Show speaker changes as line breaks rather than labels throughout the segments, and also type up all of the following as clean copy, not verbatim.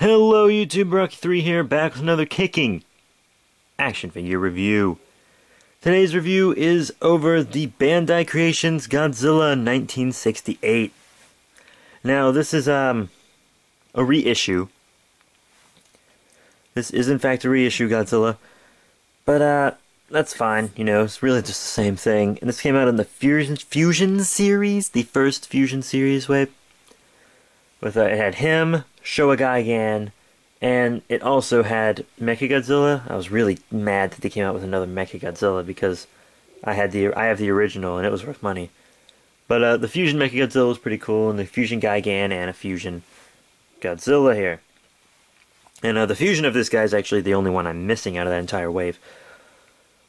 Hello YouTube, Rocky3 here, back with another kicking action figure review. Today's review is over the Bandai Creations Godzilla 1968. Now this is a reissue. This is in fact a reissue Godzilla, but that's fine, you know, it's really just the same thing. And this came out in the Fusion series, the first Fusion series wave. With it had him, Showa Gigan, and it also had Mechagodzilla. I was really mad that they came out with another Mechagodzilla because I have the original and it was worth money. But the Fusion Mechagodzilla was pretty cool, and the Fusion Gigan and a Fusion Godzilla here. And the fusion of this guy is actually the only one I'm missing out of that entire wave.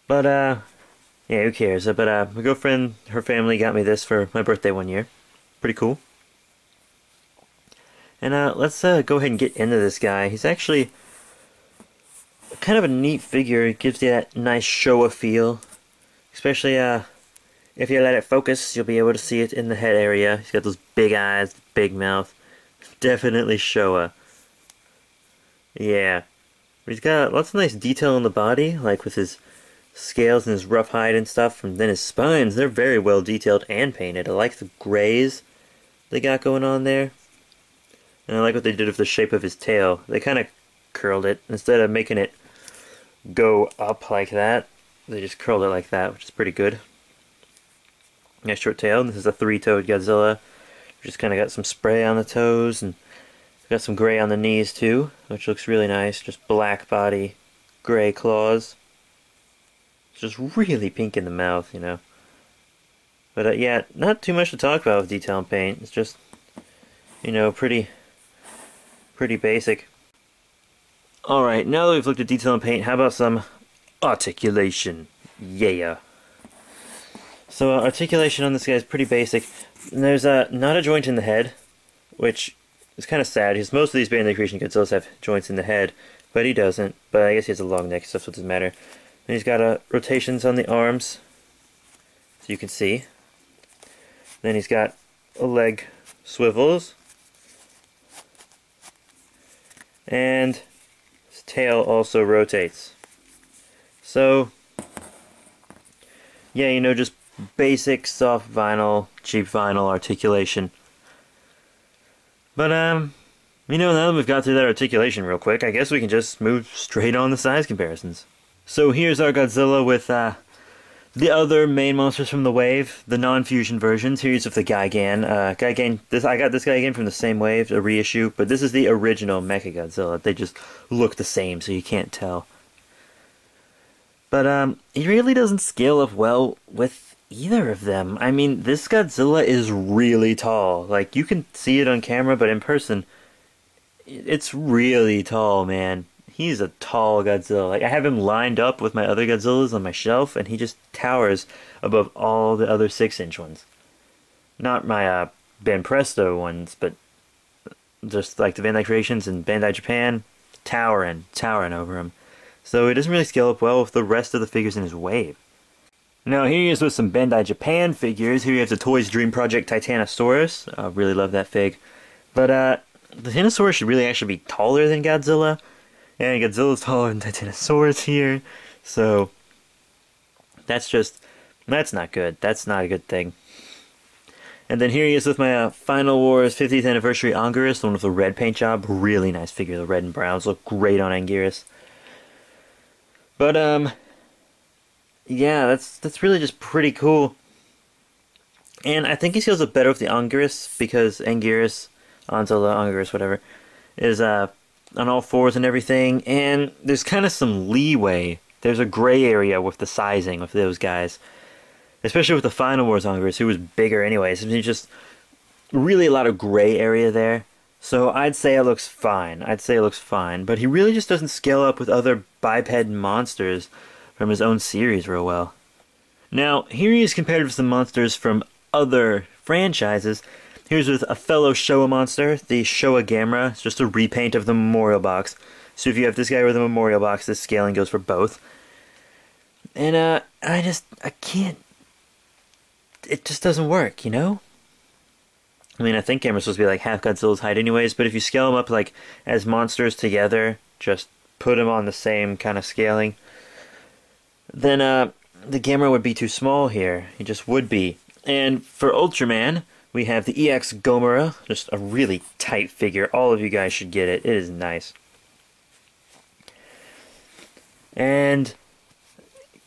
But yeah, who cares? But my girlfriend, her family got me this for my birthday one year. Pretty cool. And let's go ahead and get into this guy. He's actually kind of a neat figure. It gives you that nice Showa feel. Especially if you let it focus, you'll be able to see it in the head area. He's got those big eyes, big mouth. Definitely Showa. Yeah. He's got lots of nice detail in the body, like with his scales and his rough hide and stuff. And then his spines, they're very well detailed and painted. I like the grays they got going on there. And I like what they did with the shape of his tail. They kind of curled it. Instead of making it go up like that, they just curled it like that, which is pretty good. Nice short tail. This is a three-toed Godzilla. Just kind of got some spray on the toes, and got some gray on the knees too, which looks really nice. Just black body, gray claws. It's just really pink in the mouth, you know. But yeah, not too much to talk about with detail and paint. It's just, you know, pretty basic. Alright, now that we've looked at detail and paint, how about some articulation? Yeah. So articulation on this guy is pretty basic. And there's not a joint in the head, which is kind of sad, because most of these Bandai Creation Godzillas have joints in the head, but he doesn't. But I guess he has a long neck, so it doesn't matter. And he's got rotations on the arms, so you can see. Then he's got a leg swivels. And his tail also rotates. So, yeah, you know, just basic soft vinyl, cheap vinyl articulation. But, you know, now that we've got through that articulation real quick, I guess we can just move straight on to size comparisons. So here's our Godzilla with the other main monsters from the wave, the non-fusion versions. Here's with the Gigan. I got this Gigan from the same wave, a reissue, but this is the original Mechagodzilla. They just look the same, so you can't tell. But he really doesn't scale up well with either of them. I mean, this Godzilla is really tall. Like, you can see it on camera, but in person, it's really tall, man. He's a tall Godzilla. Like, I have him lined up with my other Godzillas on my shelf, and he just towers above all the other 6-inch ones. Not my Ben Presto ones, but just like the Bandai Creations and Bandai Japan, towering over him. So it doesn't really scale up well with the rest of the figures in his wave. Now here he is with some Bandai Japan figures. Here you have the Toys Dream Project Titanosaurus. I really love that fig. But the Titanosaurus should really actually be taller than Godzilla. And Godzilla's taller than Titanosaurus here. So that's not good. That's not a good thing. And then here he is with my Final Wars 50th Anniversary Anguirus, the one with the red paint job. Really nice figure. The red and browns look great on Anguirus. But yeah, that's really just pretty cool. And I think he scales up better with the Anguirus, because Anguirus, whatever, is on all fours and everything, and there's kind of some leeway. There's a gray area with the sizing of those guys, especially with the Final Wars Anguirus, who was bigger anyways. I mean, just really a lot of gray area there. So I'd say it looks fine. But he really just doesn't scale up with other biped monsters from his own series real well. Now, here he is compared with some monsters from other franchises. Here's with a fellow Showa monster, the Showa Gamera. It's just a repaint of the Memorial Box. So if you have this guy with a Memorial Box, this scaling goes for both. And I can't... It just doesn't work, you know? I mean, I think Gamera's supposed to be like half Godzilla's height anyways, but if you scale them up like as monsters together, just put them on the same kind of scaling, then the Gamera would be too small here. He just would be. And for Ultraman, we have the EX Gomera, just a really tight figure. All of you guys should get it. It is nice. And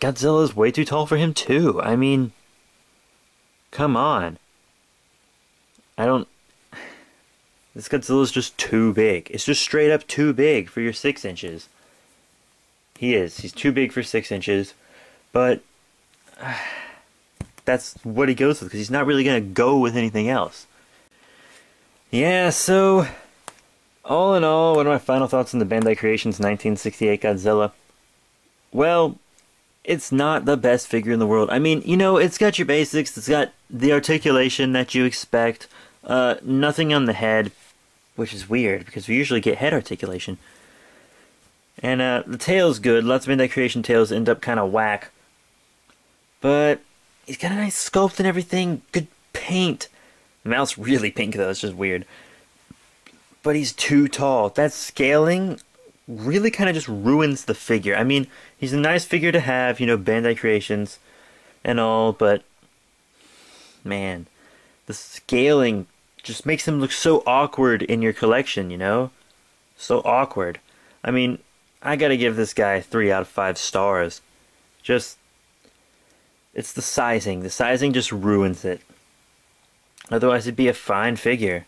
Godzilla's way too tall for him too. I mean, come on. This Godzilla's just too big. It's just straight up too big for your 6 inches. He is. He's too big for 6 inches. But that's what he goes with, because he's not really going to go with anything else. Yeah, so all in all, what are my final thoughts on the Bandai Creations 1968 Godzilla? Well, it's not the best figure in the world. I mean, you know, it's got your basics. It's got the articulation that you expect. Nothing on the head, which is weird, because we usually get head articulation. And the tail's good. Lots of Bandai Creation tails end up kind of whack. But he's got a nice sculpt and everything. Good paint. The mouth's really pink, though. It's just weird. But he's too tall. That scaling really kind of just ruins the figure. I mean, he's a nice figure to have, you know, Bandai Creations and all, but man, the scaling just makes him look so awkward in your collection, you know? So awkward. I mean, I gotta give this guy 3 out of 5 stars. Just, it's the sizing. The sizing just ruins it. Otherwise, it'd be a fine figure.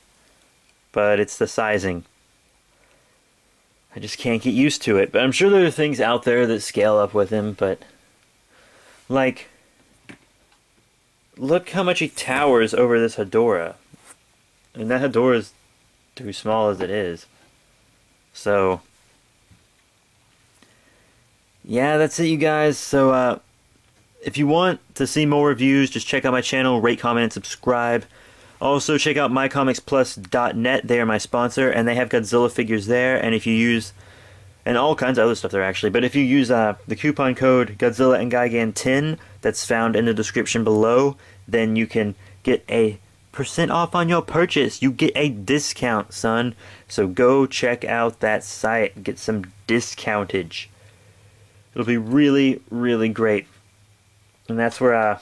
But it's the sizing. I just can't get used to it. But I'm sure there are things out there that scale up with him, but like, look how much he towers over this Hedorah. And that Hedorah is too small as it is. So, yeah, that's it, you guys. So, if you want to see more reviews, just check out my channel, rate, comment, and subscribe. Also, check out mycomicsplus.net. They are my sponsor, and they have Godzilla figures there. And if you use, and all kinds of other stuff there actually, but if you use the coupon code Godzilla and Gigan 10 that's found in the description below, then you can get a % off on your purchase. You get a discount, son. So go check out that site and get some discountage. It'll be really, really great. And that's where I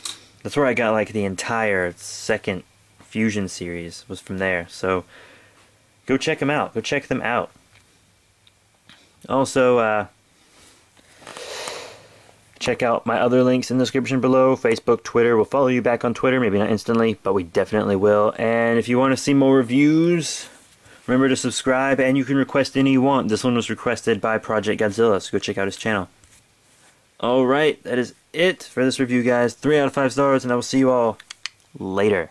got like the entire second Fusion series was from there. So go check them out. Go check them out. Also, check out my other links in the description below. Facebook, Twitter. We'll follow you back on Twitter. Maybe not instantly, but we definitely will. And if you want to see more reviews, remember to subscribe, and you can request any you want. This one was requested by Project Godzilla, so go check out his channel. Alright, that is it for this review, guys. 3 out of 5 stars, and I will see you all later.